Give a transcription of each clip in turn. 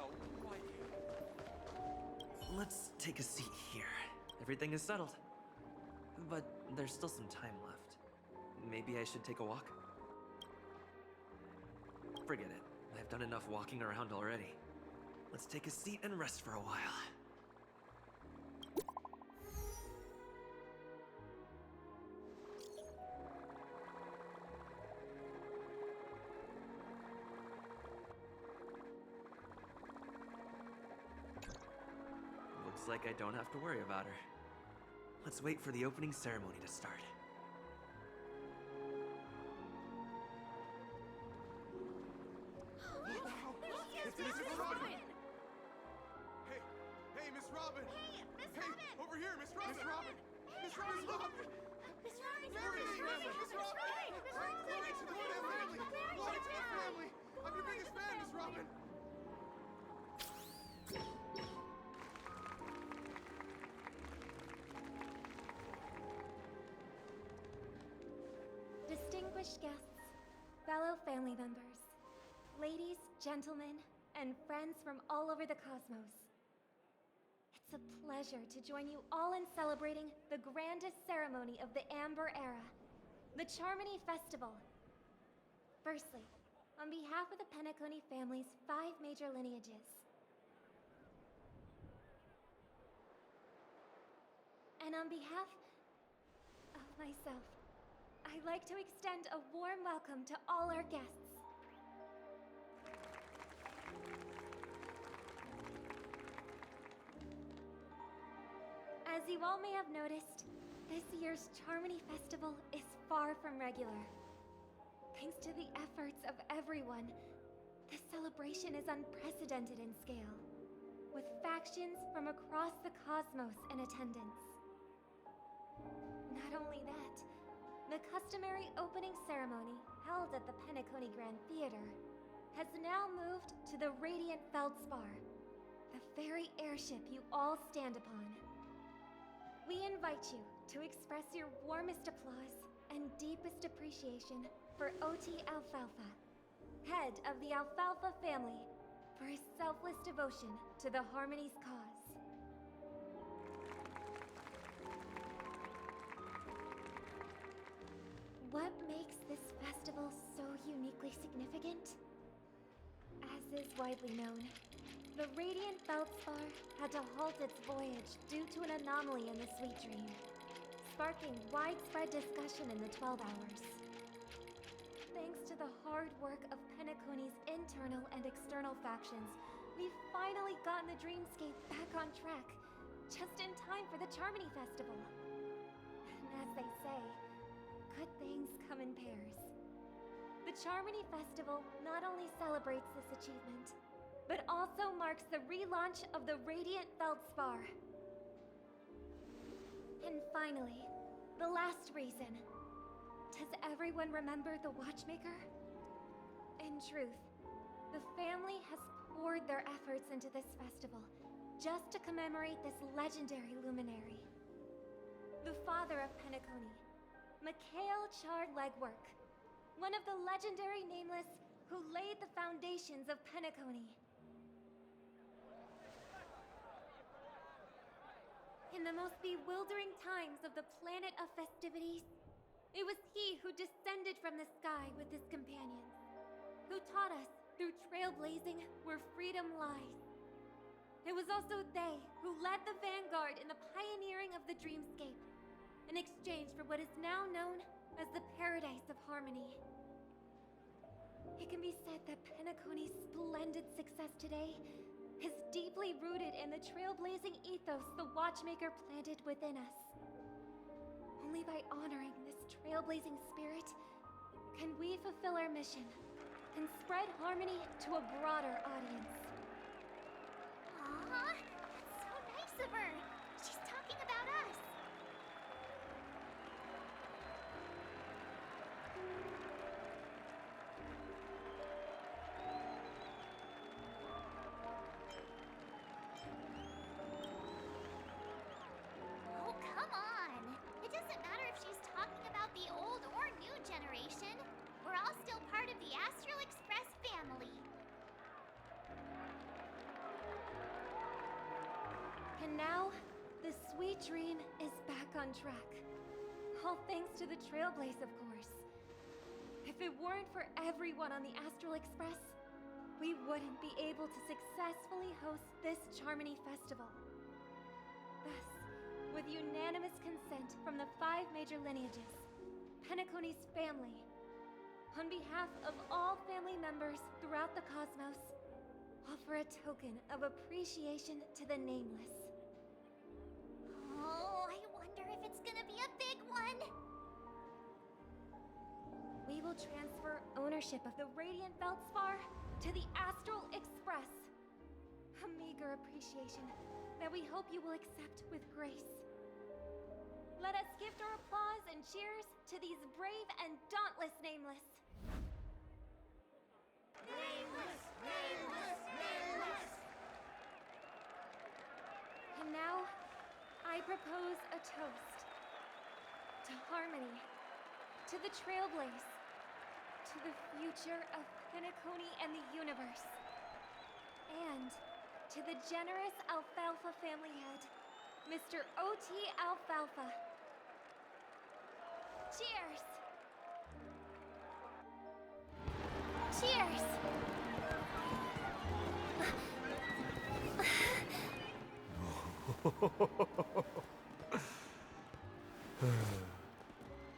No, why you? Let's take a seat here. Everything is settled. But there's still some time left. Maybe I should take a walk? Forget it. I've done enough walking around already. Let's take a seat and rest for a while. Looks like I don't have to worry about her. Let's wait for the opening ceremony to start. It's Miss Robin! Hey, Miss Robin! Hey, Miss Robin! Over here, Miss Robin! Miss Robin! Miss Robin! Miss Robin! Miss Robin! Glory to the family! Miss Robin! Glory to the family! Glory to the family! I'm your biggest fan, Miss Robin! Distinguished guests, fellow family members, ladies, gentlemen, and friends from all over the cosmos. It's a pleasure to join you all in celebrating the grandest ceremony of the Amber Era, the Charmony Festival. Firstly, on behalf of the Penacony family's 5 major lineages, and on behalf of myself, I'd like to extend a warm welcome to all our guests. As you all may have noticed, this year's Charmony Festival is far from regular. Thanks to the efforts of everyone, this celebration is unprecedented in scale, with factions from across the cosmos in attendance. Not only that, the customary opening ceremony held at the Penacony Grand Theater has now moved to the Radiant Feldspar, the very airship you all stand upon. We invite you to express your warmest applause and deepest appreciation for OT Alfalfa, head of the Alfalfa family, for his selfless devotion to the Harmony's cause. What makes this festival so uniquely significant? As is widely known, the Radiant Feldspar had to halt its voyage due to an anomaly in the Sweet Dream, sparking widespread discussion in the 12 Hours. Thanks to the hard work of Penacony's internal and external factions, we've finally gotten the dreamscape back on track, just in time for the Charmony Festival. And as they say, good things come in pairs. The Charmony Festival not only celebrates this achievement, but also marks the relaunch of the Radiant Feldspar. And finally, the last reason. Does everyone remember the Watchmaker? In truth, the family has poured their efforts into this festival just to commemorate this legendary luminary. The father of Penacony, Mikhail Chard Legwork, one of the legendary Nameless who laid the foundations of Penacony. In the most bewildering times of the planet of festivities, it was he who descended from the sky with his companions, who taught us through trailblazing where freedom lies. It was also they who led the vanguard in the pioneering of the dreamscape, in exchange for what is now known as the Paradise of Harmony. It can be said that Penacony's splendid success today is deeply rooted in the trailblazing ethos the Watchmaker planted within us. Only by honoring this trailblazing spirit can we fulfill our mission and spread harmony to a broader audience. Aw, that's so nice of her. She's talking about us. Oh, come on. It doesn't matter if she's talking about the old or new generation. We're all still part of the Astral Express family. And now, the sweet dream is back on track. All thanks to the Trailblaze, of course. If it weren't for everyone on the Astral Express, we wouldn't be able to successfully host this Charmony Festival. Thus, with unanimous consent from the 5 major lineages, Penacony's family, on behalf of all family members throughout the cosmos, offer a token of appreciation to the Nameless. Oh, I wonder if it's gonna be a big one. We will transfer ownership of the Radiant Feldspar to the Astral Express. A meager appreciation that we hope you will accept with grace. Let us gift our applause and cheers to these brave and dauntless Nameless. Nameless! Nameless! Nameless! And now, I propose a toast. To harmony, to the Trailblaze, to the future of Penacony and the universe, and to the generous Alfalfa family head, Mr. O.T. Alfalfa. Cheers! Cheers!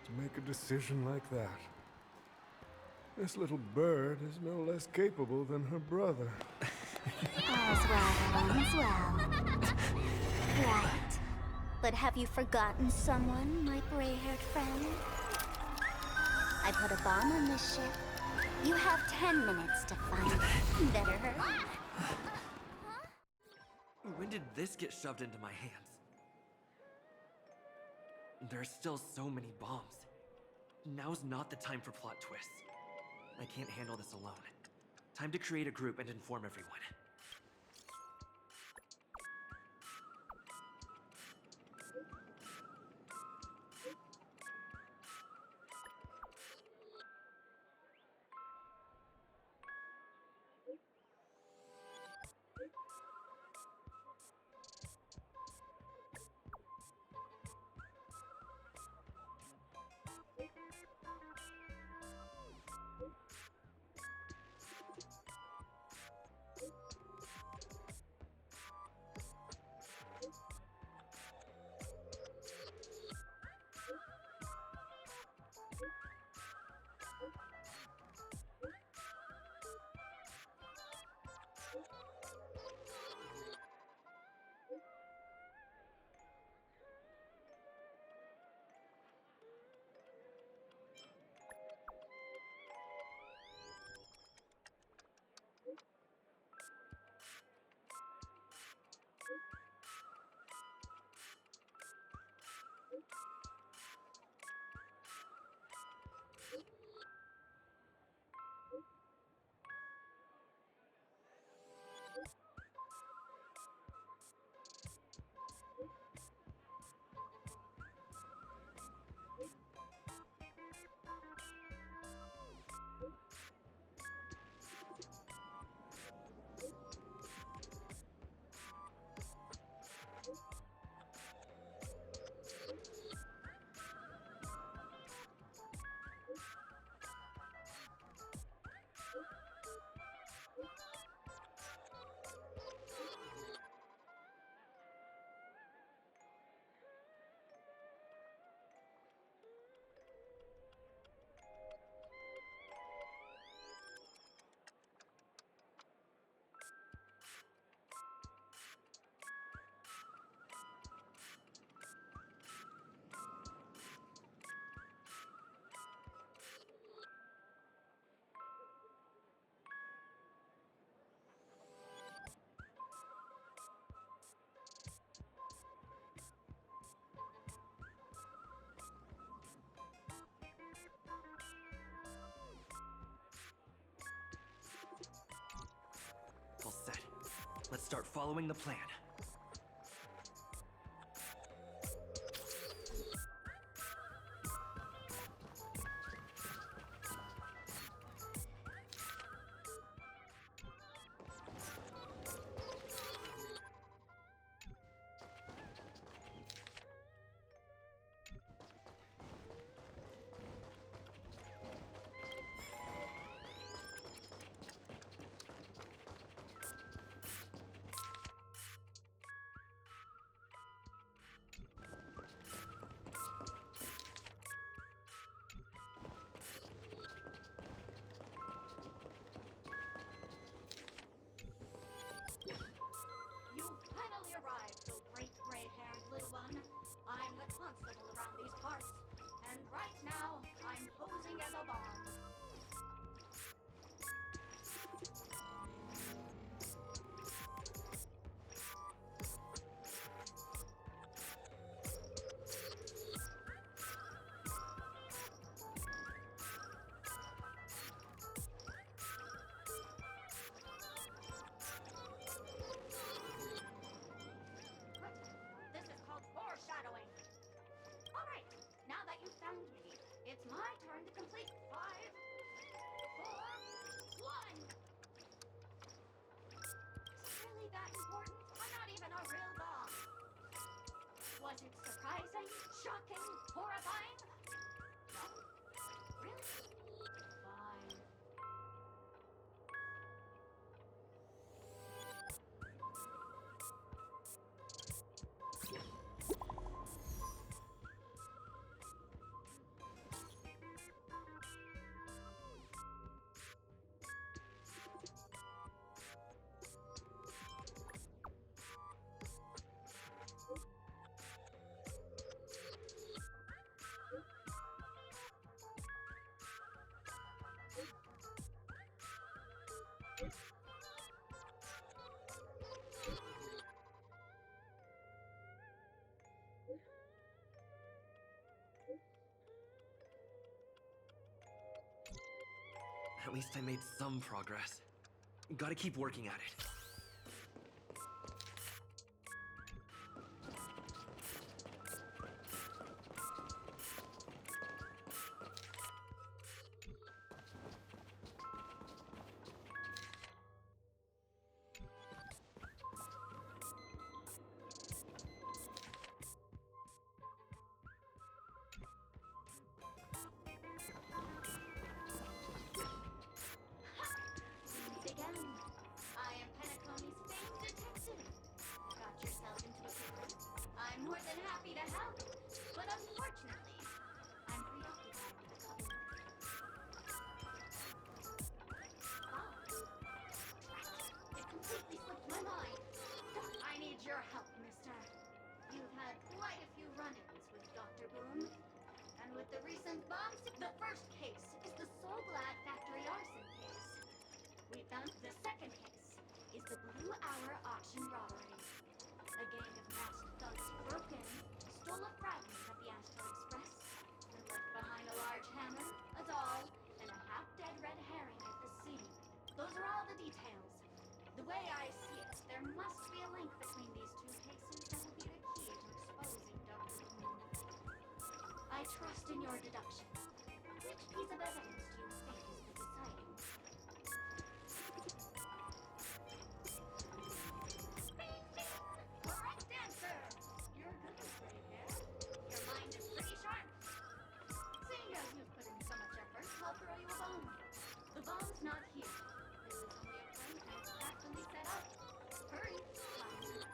To make a decision like that. This little bird is no less capable than her brother. All's well that ends well. Right. But have you forgotten someone, my gray-haired friend? I put a bomb on this ship. You have 10 minutes to find it. Better hurry. When did this get shoved into my hands? There are still so many bombs. Now's not the time for plot twists. I can't handle this alone. Time to create a group and inform everyone. All set. Let's start following the plan. Shocking? Horrifying? No? Really? Fine. At least I made some progress. Gotta keep working at it. Again, I am Penacony's famed detective. Got yourself into a pickle? I'm more than happy to help, but unfortunately, I'm preoccupied with a couple of things. It completely slipped my mind. I need your help, mister. You've had quite a few run-ins with Dr. Boone, and with the recent bombs, the first case is the Soul Glad Factory arson case. We found the second case is the Blue Hour auction robbery. A gang of masked thugs broke in, stole a fragment of the Astral Express, and left behind a large hammer, a doll, and a half-dead red herring at the scene. Those are all the details. The way I see it, there must be a link between these two cases that will be the key to exposing Dr. Boone. I trust in your deduction. Which piece of evidence do you think is the deciding? Correct answer! You're good at gray hair. Your mind is pretty sharp. Seeing as you've put in so much effort, I'll throw you a bone. The bomb's not here. This is only a prank I've craftily set up. Hurry, clown.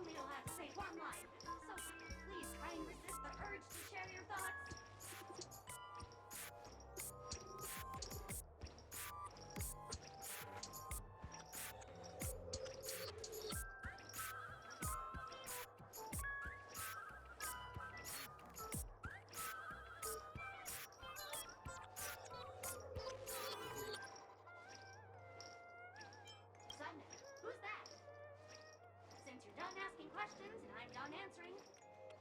only allowed to say one line, so please try and resist the urge to share your thoughts. Son, who's that? Since you're done asking questions and I'm done answering,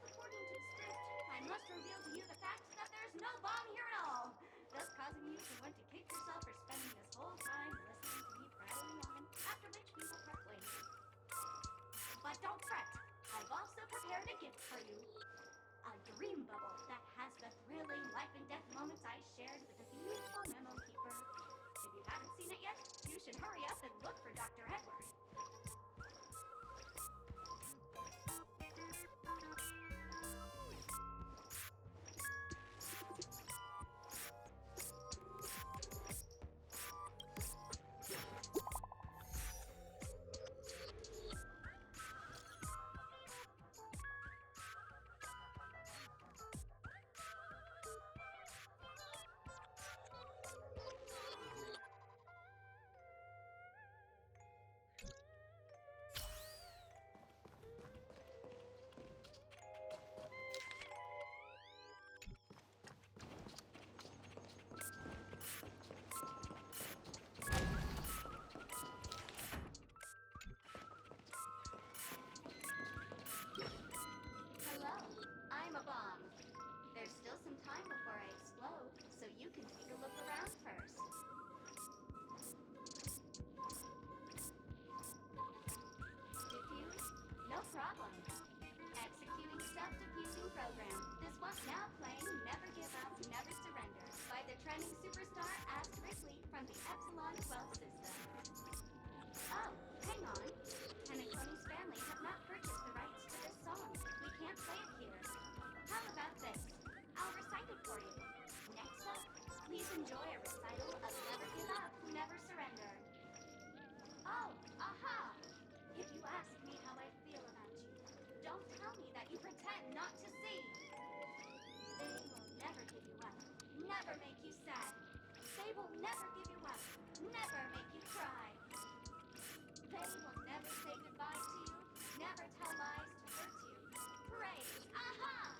according to the script, I must reveal to you the fact that there's no bomb here at all, thus causing you to want to kick yourself for spending this whole time listening to me prattling on, after which we will part ways. But don't fret, I've also prepared a gift for you. A dream bubble that has the thrilling life and death moments I shared with the beautiful memo keeper. If you haven't seen it yet, you should hurry up and look for Dr. Edward. Hello, I'm a bomb. There's still some time before I explode, so you can take a look around first. Diffuse? No problem. Executing self-diffusing program. This one now playing Never Give Up, Never Surrender by the trending superstar Ask Ripley from the Epsilon 12 system. Oh, hang on. Hanakoni's family have not purchased the rights to this song. We can't play it here. How about this? I'll recite it for you. Next up, please enjoy a recital of Never Give Up, Never Surrender. Oh, aha! If you ask me how I feel about you, don't tell me that you pretend not to see. They will never give you up, never make you sad. They will never give you up, never make you cry. They will never say goodbye to you, never tell lies to hurt you. Praise, aha!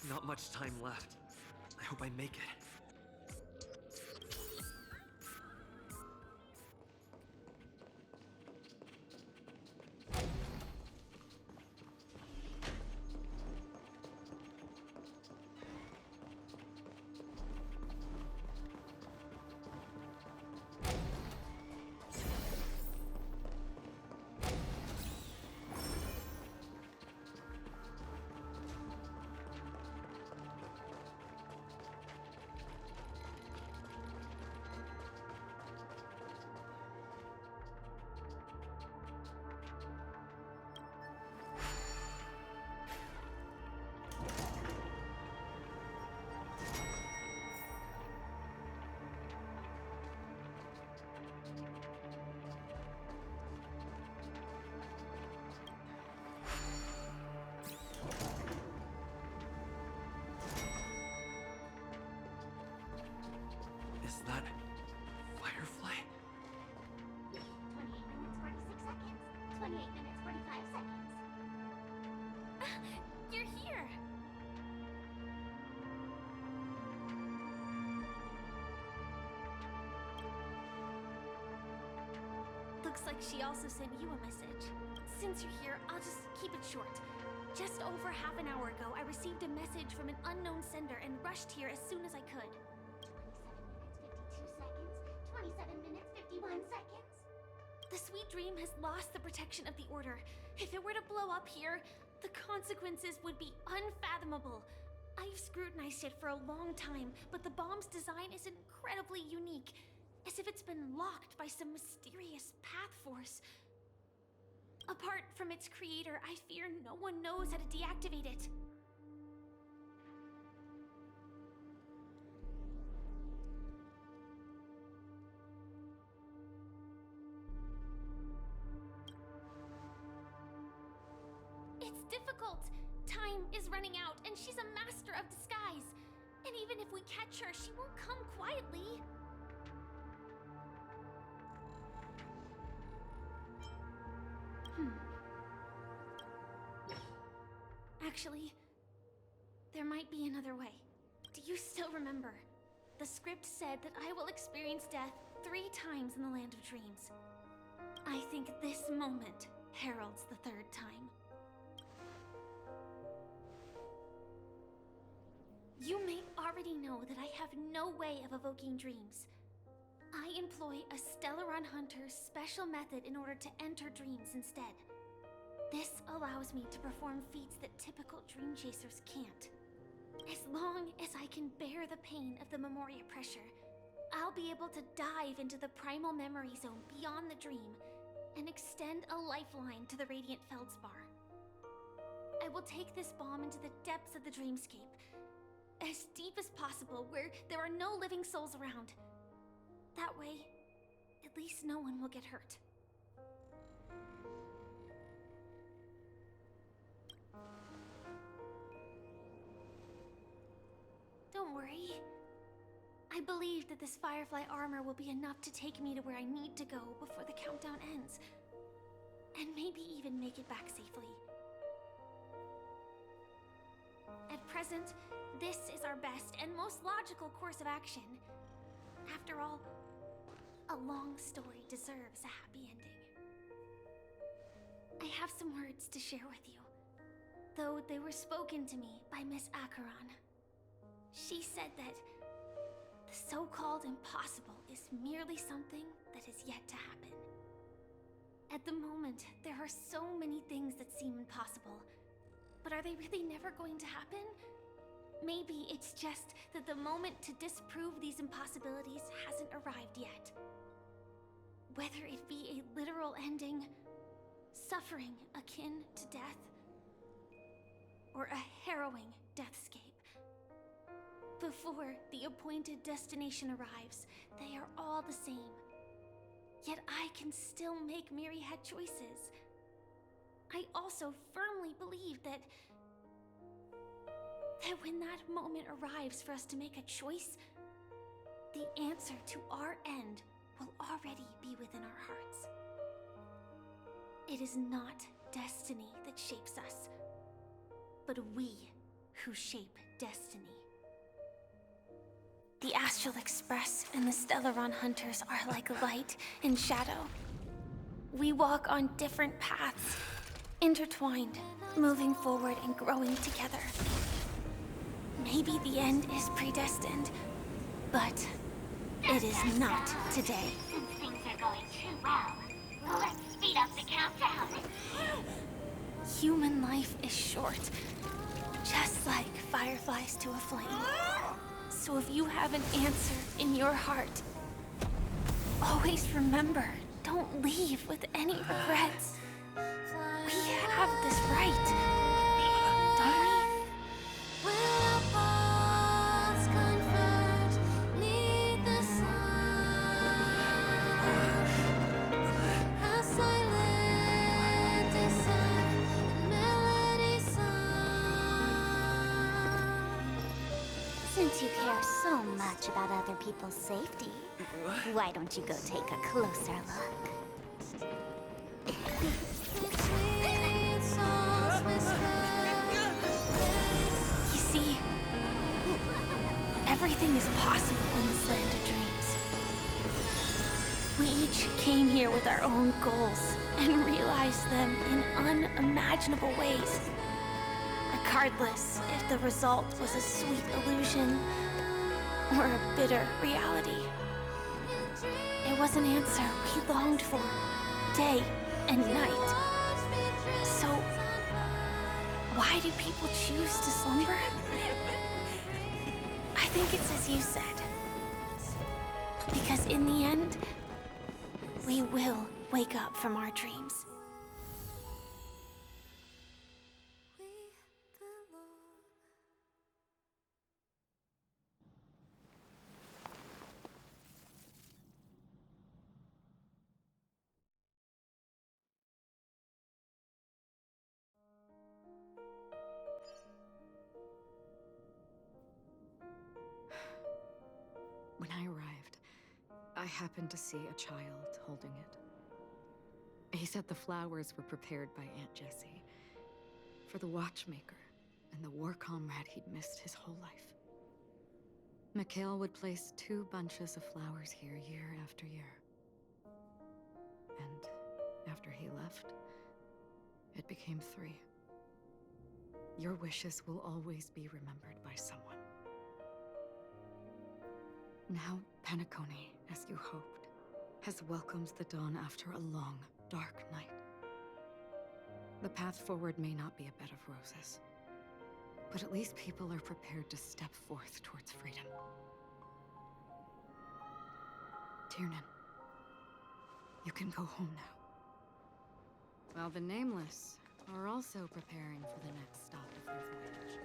Not much time left. I hope I make it. Is that Firefly? 28 minutes, 46 seconds. 28 minutes, 45 seconds. You're here! Looks like she also sent you a message. Since you're here, I'll just keep it short. Just over half an hour ago, I received a message from an unknown sender and rushed here as soon as I could. 27 minutes, 52 seconds. 27 minutes, 51 seconds. The Sweet Dream has lost the protection of the Order. If it were to blow up here, the consequences would be unfathomable. I've scrutinized it for a long time, but the bomb's design is incredibly unique, as if it's been locked by some mysterious path force. Apart from its creator, I fear no one knows how to deactivate it. It's difficult. Time is running out, and she's a master of disguise. And even if we catch her, she won't come quietly. Actually, there might be another way. Do you still remember? The script said that I will experience death 3 times in the Land of Dreams. I think this moment heralds the 3rd time. You may already know that I have no way of evoking dreams. I employ a Stellaron Hunter's special method in order to enter dreams instead. This allows me to perform feats that typical dream chasers can't. As long as I can bear the pain of the Memoria pressure, I'll be able to dive into the primal memory zone beyond the dream and extend a lifeline to the Radiant Feldspar. I will take this bomb into the depths of the dreamscape, as deep as possible, where there are no living souls around. That way, at least no one will get hurt. Don't worry. I believe that this Firefly armor will be enough to take me to where I need to go before the countdown ends. And maybe even make it back safely. At present, this is our best and most logical course of action. After all, a long story deserves a happy ending. I have some words to share with you, though they were spoken to me by Miss Acheron. She said that the so-called impossible is merely something that is yet to happen. At the moment, there are so many things that seem impossible, but are they really never going to happen? Maybe it's just that the moment to disprove these impossibilities hasn't arrived yet. Whether it be a literal ending, suffering akin to death, or a harrowing deathscape. Before the appointed destination arrives, they are all the same. Yet I can still make myriad choices. I also firmly believe that when that moment arrives for us to make a choice, the answer to our end will already be within our hearts. It is not destiny that shapes us, but we who shape destiny. The Astral Express and the Stellaron Hunters are like light and shadow. We walk on different paths, intertwined, moving forward and growing together. Maybe the end is predestined, but it is not today. Since things are going too well, let's speed up the countdown. Human life is short, just like fireflies to a flame. So if you have an answer in your heart, always remember, don't leave with any regrets. We have this right, don't we? Since you care so much about other people's safety, why don't you go take a closer look? You see, everything is possible in this land of dreams. We each came here with our own goals and realized them in unimaginable ways. Regardless if the result was a sweet illusion or a bitter reality. It was an answer we longed for, day and night. So, why do people choose to slumber? I think it's as you said. Because in the end, we will wake up from our dreams. When I arrived, I happened to see a child holding it. He said the flowers were prepared by Aunt Jessie for the watchmaker and the war comrade he'd missed his whole life. Mikhail would place 2 bunches of flowers here year after year. And after he left, it became 3. Your wishes will always be remembered by someone. Now, Penacony, as you hoped, has welcomed the dawn after a long, dark night. The path forward may not be a bed of roses, but at least people are prepared to step forth towards freedom. Tiernan, you can go home now. While the Nameless are also preparing for the next stop of their voyage.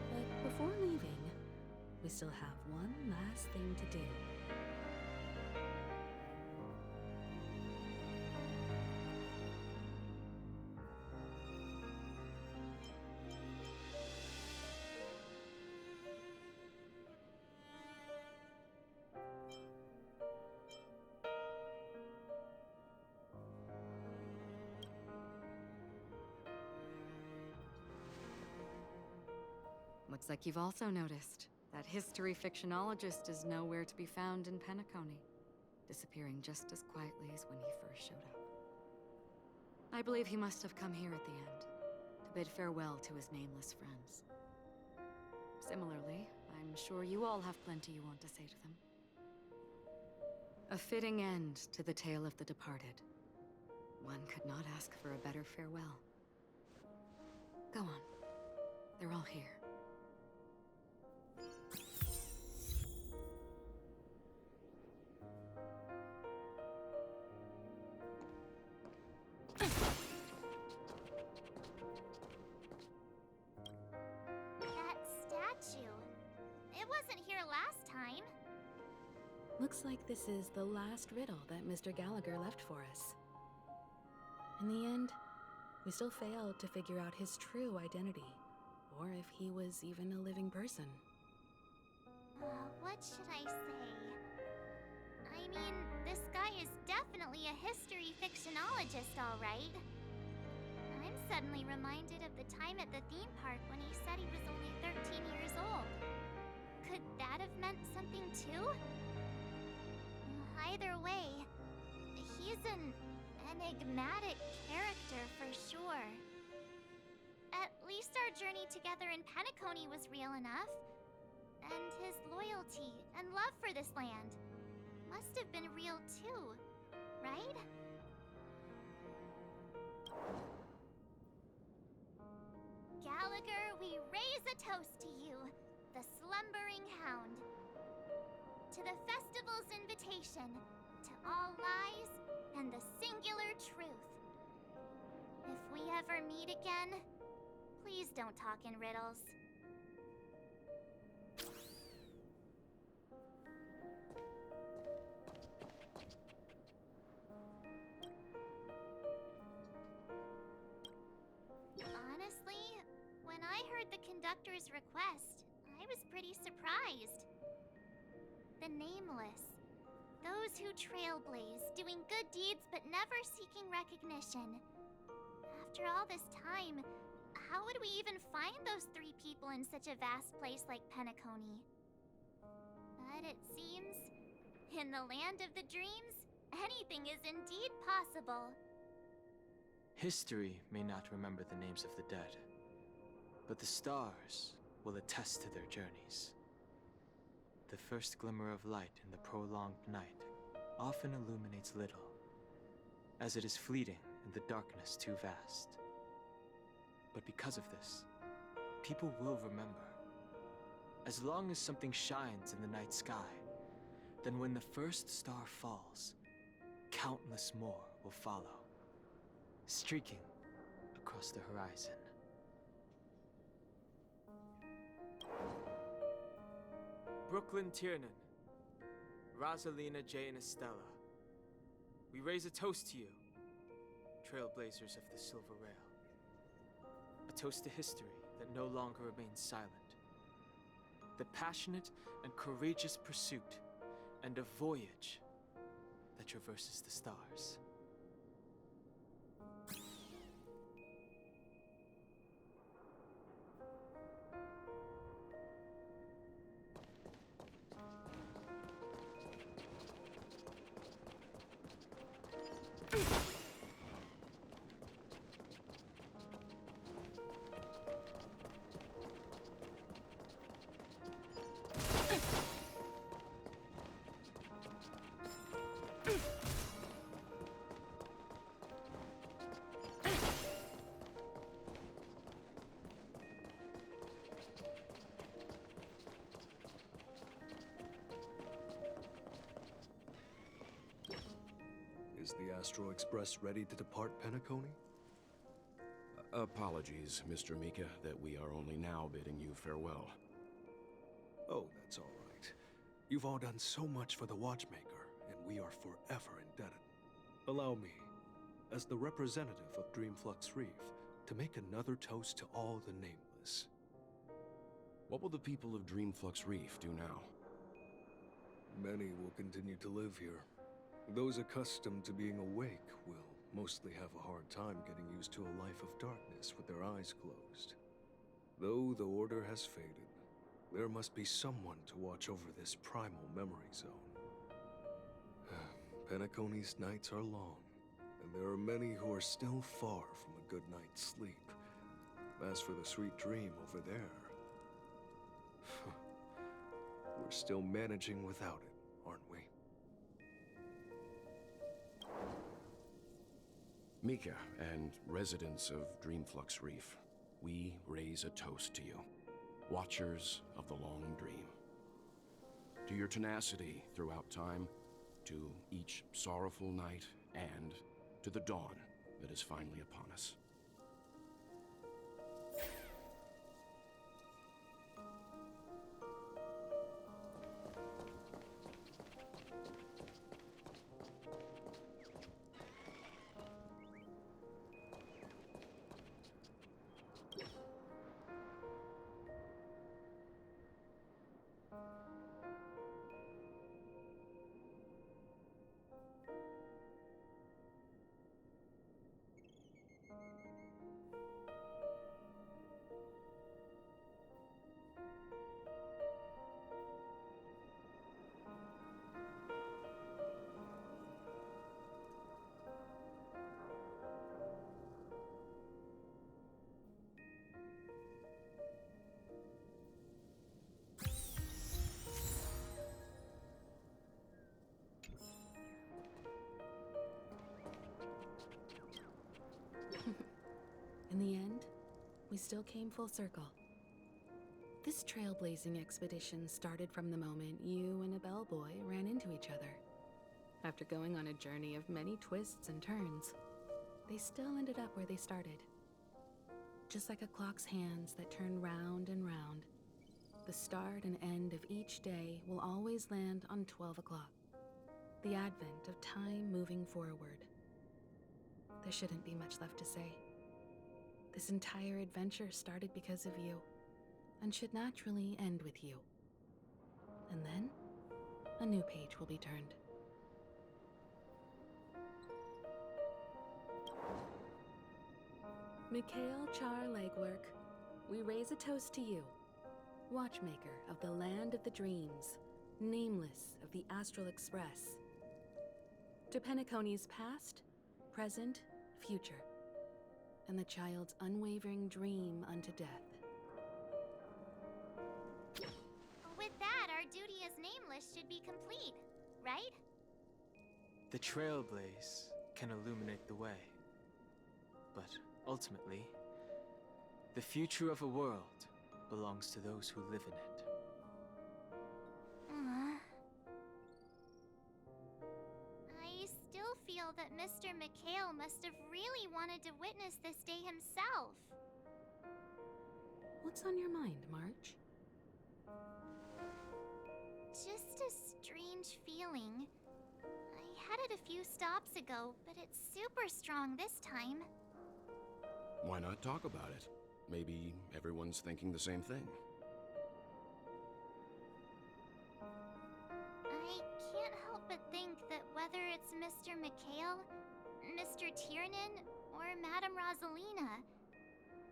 But before leaving, we still have one last thing to do. Looks like you've also noticed that history fictionologist is nowhere to be found in Penacony, disappearing just as quietly as when he first showed up. I believe he must have come here at the end, to bid farewell to his nameless friends. Similarly, I'm sure you all have plenty you want to say to them. A fitting end to the tale of the departed. One could not ask for a better farewell. Go on. They're all here. That statue. It wasn't here last time. Looks like this is the last riddle that Mr. Gallagher left for us. In the end, we still failed to figure out his true identity, or if he was even a living person. What should I say? I mean, this guy is definitely a history fictionologist, all right. I'm suddenly reminded of the time at the theme park when he said he was only 13 years old. Could that have meant something too? Either way, he's an enigmatic character for sure. At least our journey together in Penacony was real enough. And his loyalty and love for this land must have been real too, right? Gallagher, we raise a toast to you, the slumbering hound. To the festival's invitation, to all lies and the singular truth. If we ever meet again, please don't talk in riddles. heard the conductor's request, I was pretty surprised. The Nameless. Those who trailblaze, doing good deeds but never seeking recognition. After all this time, how would we even find those 3 people in such a vast place like Penacony? But it seems, in the land of the dreams, anything is indeed possible. History may not remember the names of the dead, but the stars will attest to their journeys. The first glimmer of light in the prolonged night often illuminates little, as it is fleeting and the darkness too vast. But because of this, people will remember. As long as something shines in the night sky, then when the first star falls, countless more will follow, streaking across the horizon. Brooklyn Tiernan, Rosalina J. and Estella, we raise a toast to you, trailblazers of the Silver Rail. A toast to history that no longer remains silent. The passionate and courageous pursuit and a voyage that traverses the stars. Is the Astro Express ready to depart Penacony? Apologies, Mr. Mika, that we are only now bidding you farewell. Oh, that's all right. You've all done so much for the Watchmaker, and we are forever indebted. Allow me, as the representative of Dreamflux Reef, to make another toast to all the Nameless. What will the people of Dreamflux Reef do now? Many will continue to live here. Those accustomed to being awake will mostly have a hard time getting used to a life of darkness with their eyes closed. Though the order has faded, there must be someone to watch over this primal memory zone. Penacony's nights are long, and there are many who are still far from a good night's sleep. As for the sweet dream over there, we're still managing without it, aren't we? Mika and residents of Dreamflux Reef, we raise a toast to you, watchers of the long dream. To your tenacity throughout time, to each sorrowful night, and to the dawn that is finally upon us. In the end, we still came full circle. This trailblazing expedition started from the moment you and a bellboy ran into each other. After going on a journey of many twists and turns, they still ended up where they started. Just like a clock's hands that turn round and round, the start and end of each day will always land on 12 o'clock. The advent of time moving forward. There shouldn't be much left to say. This entire adventure started because of you, and should naturally end with you. And then, a new page will be turned. Mikhail Char Legwork, we raise a toast to you, watchmaker of the land of the dreams, nameless of the Astral Express. To Penacony's past, present, future, and the child's unwavering dream unto death. With that, our duty as nameless should be complete, right? The trailblaze can illuminate the way. But ultimately, the future of a world belongs to those who live in it. I still feel that Mr. Mikhail must have really wanted to witness this day himself. What's on your mind, March? Just a strange feeling. I had it a few stops ago, but it's super strong this time. Why not talk about it? Maybe everyone's thinking the same thing. I can't help but think that whether it's Mr. Mikhail, Mr. Tiernan, or Madame Rosalina,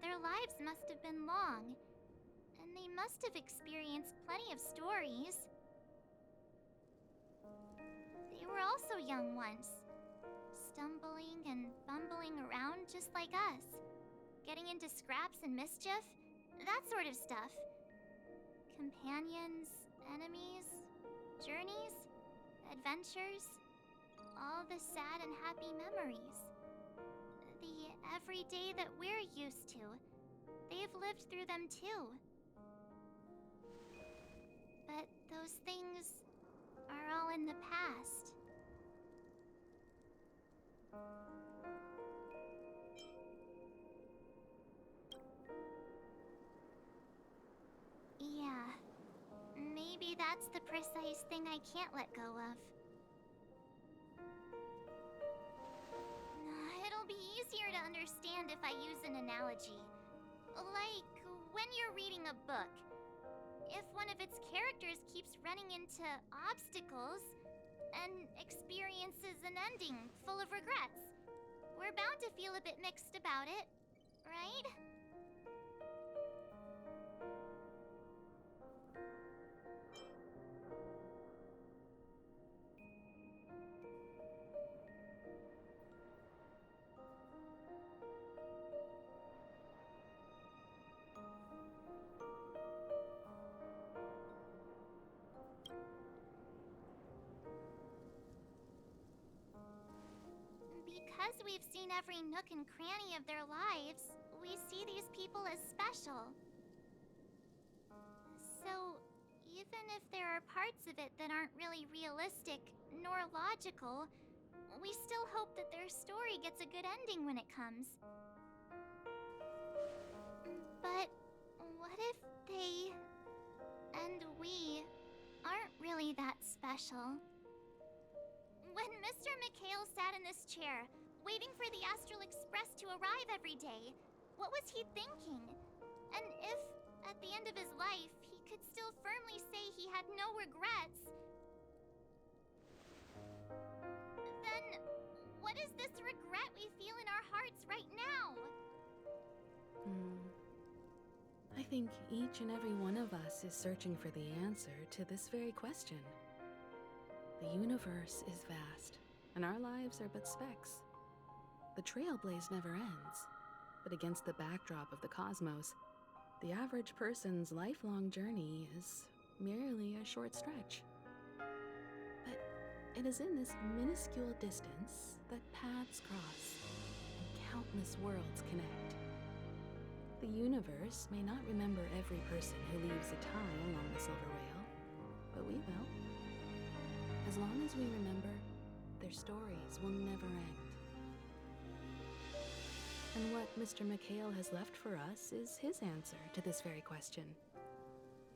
their lives must have been long, and they must have experienced plenty of stories. They were also young once, stumbling and bumbling around just like us, getting into scraps and mischief, that sort of stuff. Companions, enemies, journeys, adventures, all the sad and happy memories. The everyday that we're used to, they've lived through them too. But those things are all in the past. Yeah, maybe that's the precise thing I can't let go of. It'll be easier to understand if I use an analogy. Like when you're reading a book. If one of its characters keeps running into obstacles and experiences an ending full of regrets, we're bound to feel a bit mixed about it, right? Because we've seen every nook and cranny of their lives, we see these people as special. So, even if there are parts of it that aren't really realistic nor logical, we still hope that their story gets a good ending when it comes. But what if they and we aren't really that special? When Mr. Mikhail sat in this chair, waiting for the Astral Express to arrive every day, what was he thinking? And if, at the end of his life, he could still firmly say he had no regrets, then what is this regret we feel in our hearts right now? I think each and every one of us is searching for the answer to this very question. The universe is vast, and our lives are but specks. The trailblaze never ends, but against the backdrop of the cosmos, the average person's lifelong journey is merely a short stretch. But it is in this minuscule distance that paths cross and countless worlds connect. The universe may not remember every person who leaves a tie along the silver rail, but we will. As long as we remember, their stories will never end. And what Mr. Mikhail has left for us is his answer to this very question.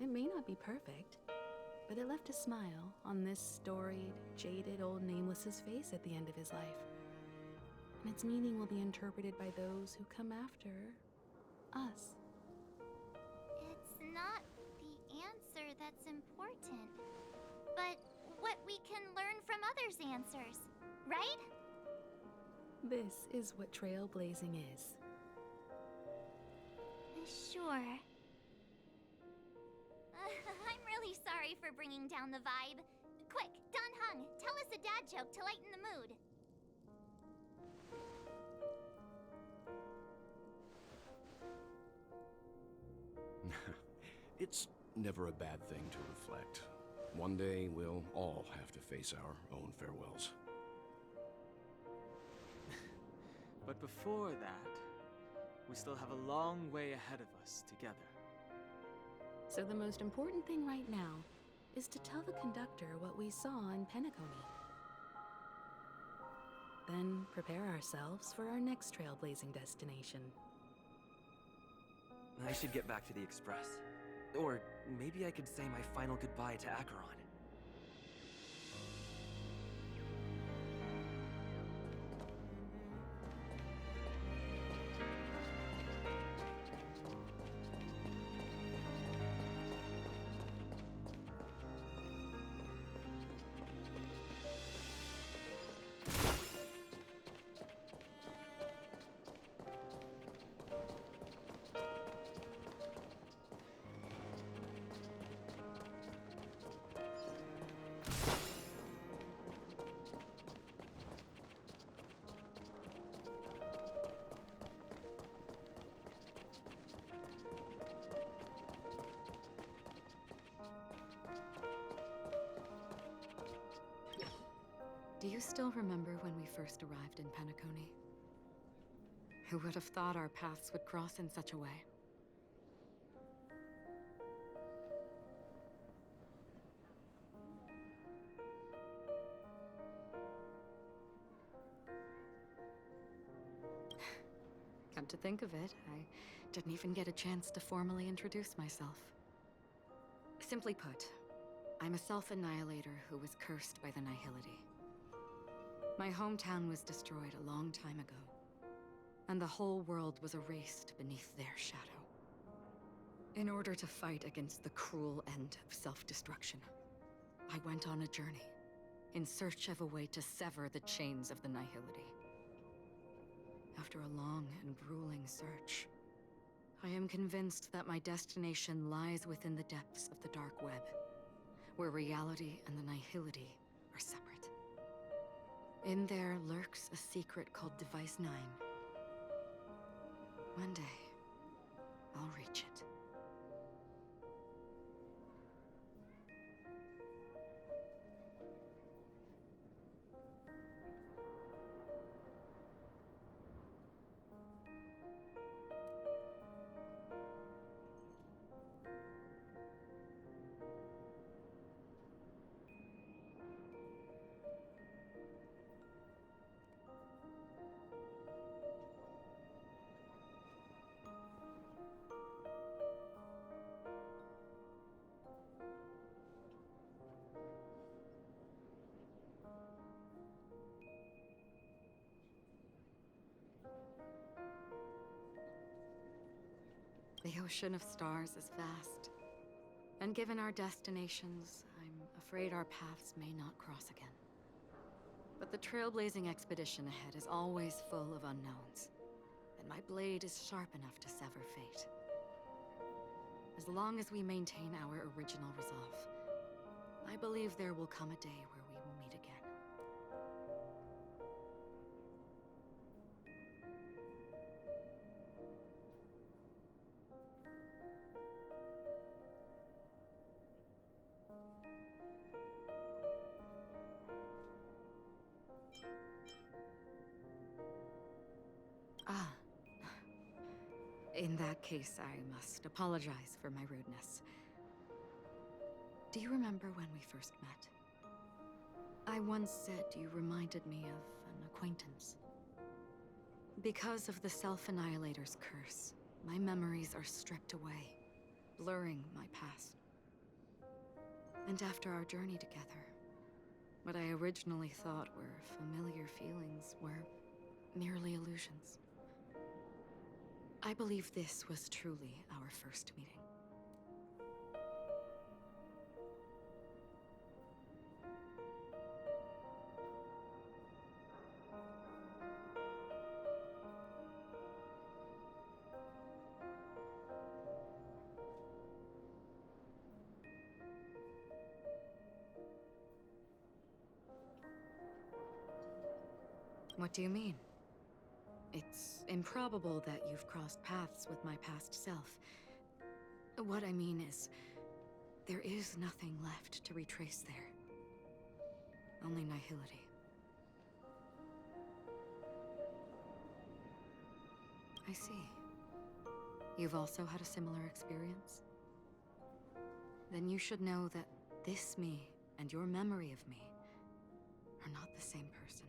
It may not be perfect, but it left a smile on this storied, jaded old Nameless's face at the end of his life. And its meaning will be interpreted by those who come after us. It's not important, but what we can learn from others' answers, right? This is what trailblazing is. Sure. I'm really sorry for bringing down the vibe. Quick, Don Hung, tell us a dad joke to lighten the mood. It's never a bad thing to reflect. One day, we'll all have to face our own farewells. But before that, we still have a long way ahead of us together. So the most important thing right now is to tell the conductor what we saw in Penacony. Then prepare ourselves for our next trailblazing destination. I should get back to the Express. Or maybe I could say my final goodbye to Acheron. Do you still remember when we first arrived in Penacony? Who would have thought our paths would cross in such a way? Come to think of it, I didn't even get a chance to formally introduce myself. Simply put, I'm a self-annihilator who was cursed by the Nihility. My hometown was destroyed a long time ago, and the whole world was erased beneath their shadow. In order to fight against the cruel end of self-destruction, I went on a journey, in search of a way to sever the chains of the Nihility. After a long and grueling search, I am convinced that my destination lies within the depths of the Dark Web, where reality and the Nihility are separate. In there lurks a secret called Device 9. One day, I'll reach it. The ocean of stars is vast, and given our destinations, I'm afraid our paths may not cross again. But the trailblazing expedition ahead is always full of unknowns, and my blade is sharp enough to sever fate. As long as we maintain our original resolve, I believe there will come a day where we will meet again. Ah. In that case, I must apologize for my rudeness. Do you remember when we first met? I once said you reminded me of an acquaintance. Because of the Self-Annihilator's curse, my memories are stripped away, blurring my past. And after our journey together, what I originally thought were familiar feelings were merely illusions. I believe this was truly our first meeting. What do you mean? It's improbable that you've crossed paths with my past self. What I mean is, there is nothing left to retrace there. Only nihility. I see. You've also had a similar experience? Then you should know that this me and your memory of me are not the same person.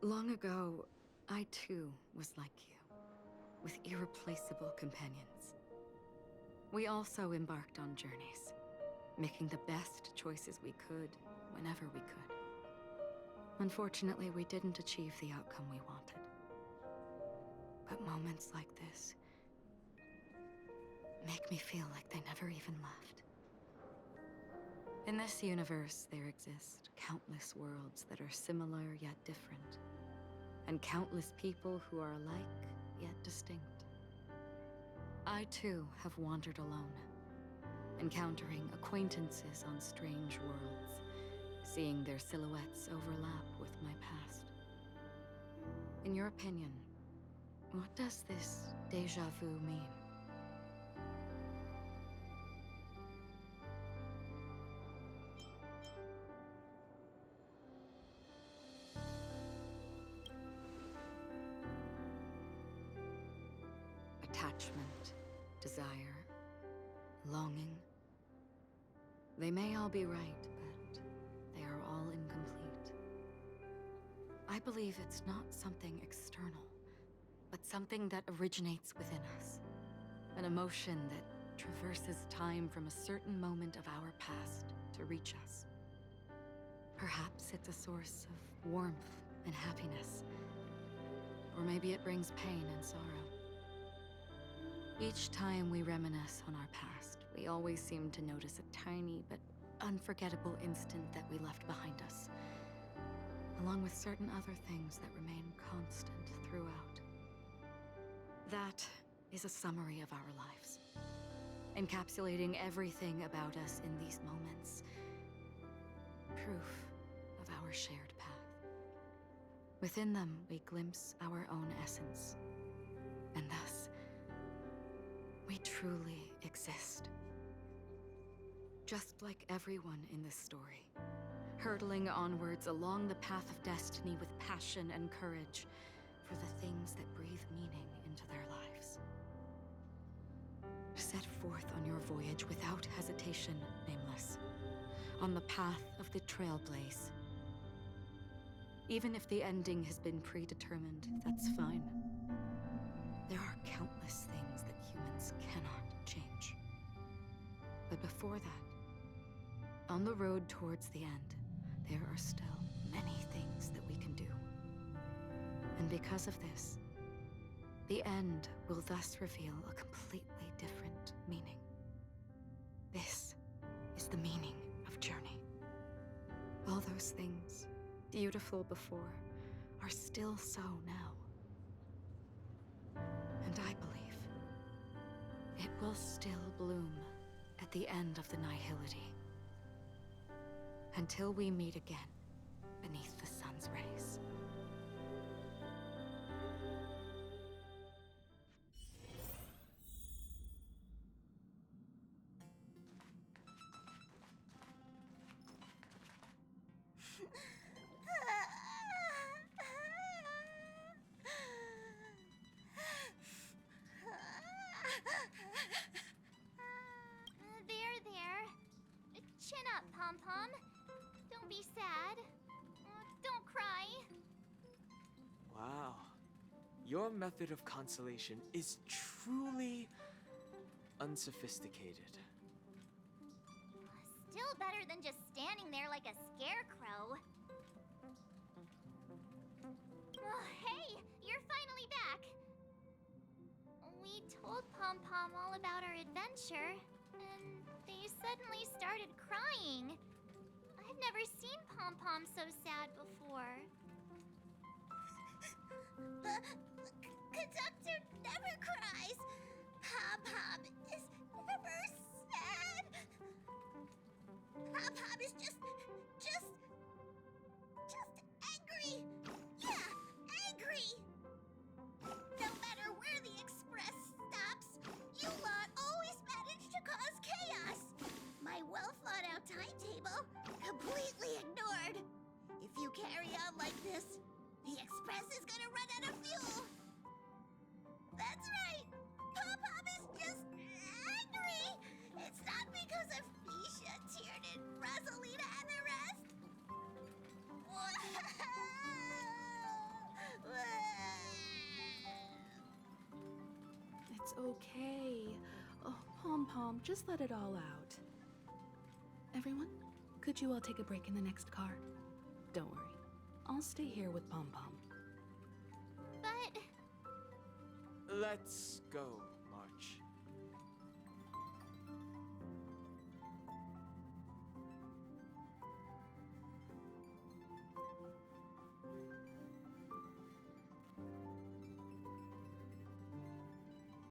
Long ago, I too was like you, with irreplaceable companions. We also embarked on journeys, making the best choices we could, whenever we could. Unfortunately, we didn't achieve the outcome we wanted. But moments like this make me feel like they never even left. In this universe, there exist countless worlds that are similar yet different, and countless people who are alike yet distinct. I too have wandered alone, encountering acquaintances on strange worlds, seeing their silhouettes overlap with my past. In your opinion, what does this déjà vu mean? Attachment, desire, longing. They may all be right, but they are all incomplete. I believe it's not something external, but something that originates within us. An emotion that traverses time from a certain moment of our past to reach us. Perhaps it's a source of warmth and happiness. Or maybe it brings pain and sorrow. Each time we reminisce on our past, we always seem to notice a tiny but unforgettable instant that we left behind us, along with certain other things that remain constant throughout. That is a summary of our lives, encapsulating everything about us in these moments. Proof of our shared path. Within them, we glimpse our own essence, and thus, we truly exist. Just like everyone in this story, hurtling onwards along the path of destiny with passion and courage for the things that breathe meaning into their lives. Set forth on your voyage without hesitation, Nameless, on the path of the Trailblaze. Even if the ending has been predetermined, that's fine. There are countless things that humans cannot change. But before that, on the road towards the end, there are still many things that we can do. And because of this, the end will thus reveal a completely different meaning. This is the meaning of journey. All those things, beautiful before, are still so now. And I believe it will still bloom at the end of the nihility. Until we meet again beneath the sun's rays. There. Chin up, Pom-Pom. Don't be sad. Don't cry. Wow. Your method of consolation is truly unsophisticated. Still better than just standing there like a scarecrow. Oh, hey, you're finally back. We told Pom-Pom all about our adventure, and they suddenly started crying. I've never seen Pom-Pom so sad before. conductor never cries. Pom-Pom is never sad. Pom-Pom is just angry. Yeah, angry. No matter where the express stops, you lot always manage to cause chaos. My well-thought-out timetable completely ignored. If you carry on like this, the express is gonna run out of fuel. That's right. Pom-Pom is just angry. It's not because of Misha, Tiernan, Rosalina, and the rest. It's okay. Oh, Pom-Pom, just let it all out. Everyone, could you all take a break in the next car? Don't worry. I'll stay here with Pom-Pom. But Let's go.